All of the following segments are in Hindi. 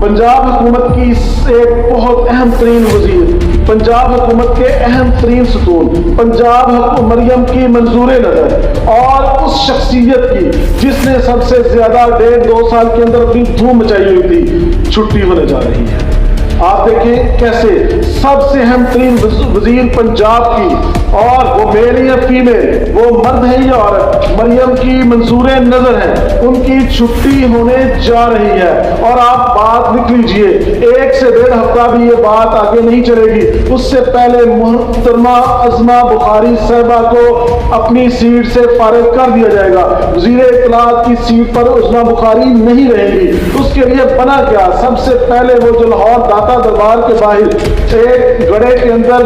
पंजाब हुकूमत की एक बहुत अहम तरीन वजीर, पंजाब हुकूमत के अहम तरीन सतून, पंजाब मरियम की मंजूर नजर और उस शख्सियत की जिसने सबसे ज्यादा 1.5-2 साल के अंदर अपनी धूम मचाई हुई थी, छुट्टी होने जा रही है। आप देखें कैसे सबसे अहम तरीन वजीर पंजाब की, और वो मेल या फीमेल, वो मर्द है या औरत, मरियम की मंजूर नजर है, उनकी छुट्टी होने जा रही है। और आप बात लिख लीजिए, 1 से 1.5 हफ्ता भी ये बात आगे नहीं चलेगी, उससे पहले मोहतरमा अज़मा बुखारी साहिबा को अपनी सीट से फारिग कर दिया जाएगा। वज़ीर इत्तलाआत की सीट पर अज़मा बुखारी नहीं रहेगी। उसके लिए बना क्या, सबसे पहले वो जो लाहौर दाता दरबार के बाहर एक गड्ढे के अंदर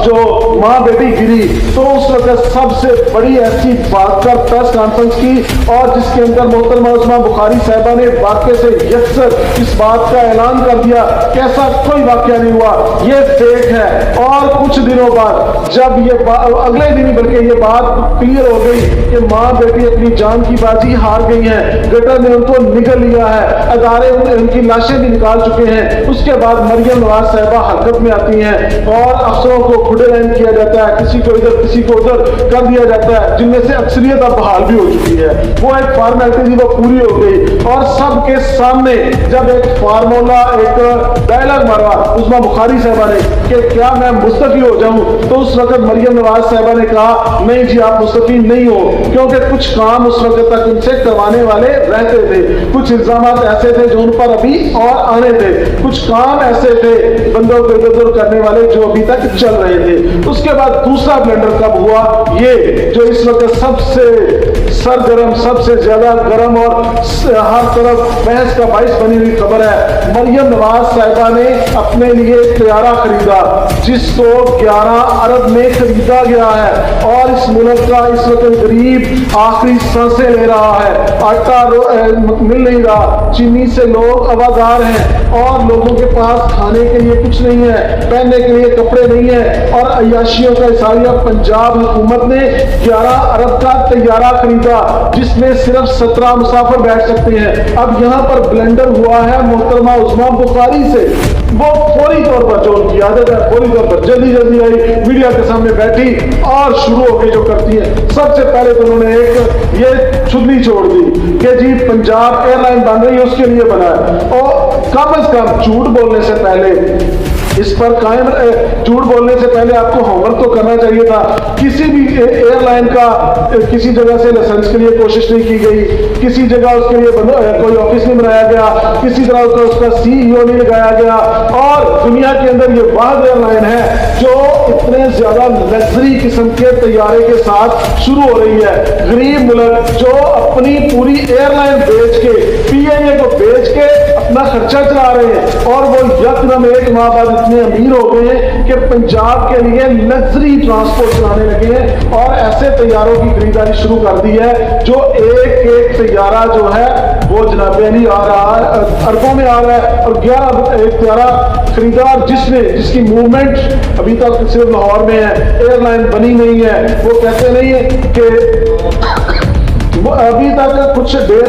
जो माँ बेटी गिरी, तो उस वक्त सबसे बड़ी ऐसी बात कर प्रेस कॉन्फ्रेंस की, और जिसके अंदर मोहतरमा अज़मा बुखारी साहिबा ने वाक़े से यकसर इस बात का ऐलान कर दिया कि ऐसा कोई वाक़या नहीं हुआ, ये फेक है। और कुछ दिनों बाद जब ये अगले दिन ही बल्कि ये बात क्लियर हो गई कि माँ बेटी अपनी जान की बाजी हार गई है, गटर ने उनको निगल लिया है, अदारे उनकी लाशें भी निकाल चुके हैं। उसके बाद मरियम नवाज साहिबा हरकत में आती हैं और अफसरों को खुडे रैन किया जाता है, किसी को इधर किसी को उधर कर दिया जाता है, जिनमें से अक्सरियत अब बहाल भी हो चुकी है। वो एक फॉर्मेलिटी थी, वो पूरी हो गई, और सबके सामने जब एक फार्मूला, एक डायलॉग मारा उज़मा बुखारी साहिबा ने कि क्या मैं मुस्तफ़ी हो जाऊं, तो उस वक्त मरियम नवाज साहिबा ने कहा नहीं जी, आप मुस्तफ़ी नहीं हो, क्योंकि कुछ काम उस वक्त तक उनसे करवाने वाले रहते थे, कुछ इल्जाम ऐसे थे जो उन पर अभी और आने थे, कुछ काम ऐसे थे बंदों को इधर करने वाले जो अभी तक चल रहे थे। उसके बाद दूसरा ब्लेंडर कब हुआ, ये जो इस वक्त सबसे सरगर्म, सबसे ज्यादा गर्म और हर तरफ बहस का बाइस बनी हुई खबर है, मरियम नवाज साहिबा ने अपने लिए तैयारा खरीदा, जिसको 11 अरब में खरीदा गया है, और इस मुल्क का इस वक्त गरीब आखिरी सांसें ले रहा है, आटा मिल नहीं रहा, चीनी से लोग आवाजार हैं, और लोगों के पास खाने के लिए कुछ नहीं है, पहनने के लिए कपड़े नहीं है, और अय्याशियों का इशारा पंजाब हुकूमत ने 11 अरब का तैयारा खरीदा, जिसमें सिर्फ 17 मुसाफिर बैठ सकते हैं। अब यहाँ पर ब्लेंडर हुआ है मोहतरमा उज़मा बुखारी से, वो फौरी तौर पर, जो उनकी आदत है, फौरी तौर पर जल्दी आई, मीडिया के सामने बैठी और शुरू होकर जो करती है, सबसे पहले तो उन्होंने एक ये छुल्ली छोड़ दी कि जी पंजाब एयरलाइन बन रही है, उसके लिए बना है, और कम से कम झूठ बोलने से पहले, इस पर कायम झूठ बोलने से पहले आपको होमवर्क तो करना चाहिए था। किसी भी एयरलाइन का किसी जगह से लाइसेंस के लिए कोशिश नहीं की गई, किसी जगह उसके लिए कोई ऑफिस नहीं बनाया गया, किसी तरह का उसका CEO नहीं लगाया गया, और दुनिया के अंदर ये वाहिद एयरलाइन है जो इतने ज्यादा लग्जरी किस्म के तैयारे के साथ शुरू हो रही है। गरीब मुल्क जो अपनी पूरी एयरलाइन बेच के, PNA को बेच के अपना खर्चा चला रहे हैं, और वो यकदम एक माह बाद इतने अमीर हो गए हैं कि पंजाब के लिए लग्जरी ट्रांसपोर्ट चलाने लगे हैं, और ऐसे तैयारों की खरीदारी शुरू कर दी है जो एक तैयारा जो है वो जनाबे नहीं आ रहा है, अरबों में आ रहा है, और 11 एक तैयारा खरीदार जिसकी मूवमेंट अभी तक सिर्फ लाहौर में है, एयरलाइन बनी नहीं है। वो कहते नहीं है कि अभी तक कुछ देर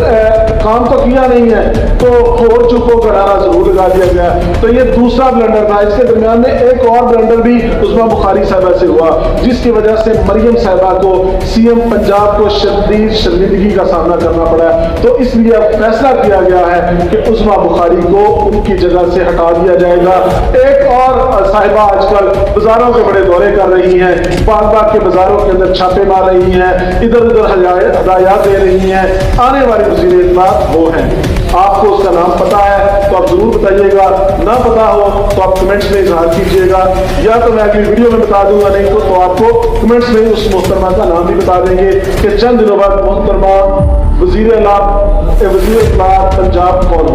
काम तो किया नहीं है, तो हो चुको गरारा जरूर लगा दिया गया। तो ये दूसरा ब्लेंडर था। इसके दरमियान में एक और ब्लेंडर भी उज़मा बुखारी साहिबा से हुआ, जिसकी वजह से मरियम साहिबा को CM पंजाब को शदीद शर्मिंदगी का सामना करना पड़ा है। तो इसलिए अब फैसला किया गया है कि उज़मा बुखारी को उनकी जगह से हटा दिया जाएगा। एक और साहिबा आजकल बाजारों के बड़े दौरे कर रही हैं, बाग के बाजारों के अंदर छापे मार रही हैं, इधर उधर हदायत दे रही हैं। आने वाली वज़ीर इत्तलाआत वो हैं, आपको उसका नाम पता है तो आप जरूर बताइएगा, ना पता हो तो आप कमेंट्स में इजहार कीजिएगा, या तो मैं अगली वीडियो में बता दूंगा, नहीं तो आपको कमेंट्स में उस मोहतरमा का नाम भी बता देंगे कि चंद दिनों बाद मोहतरमा वज़ीर इत्तलाआत पंजाब कौन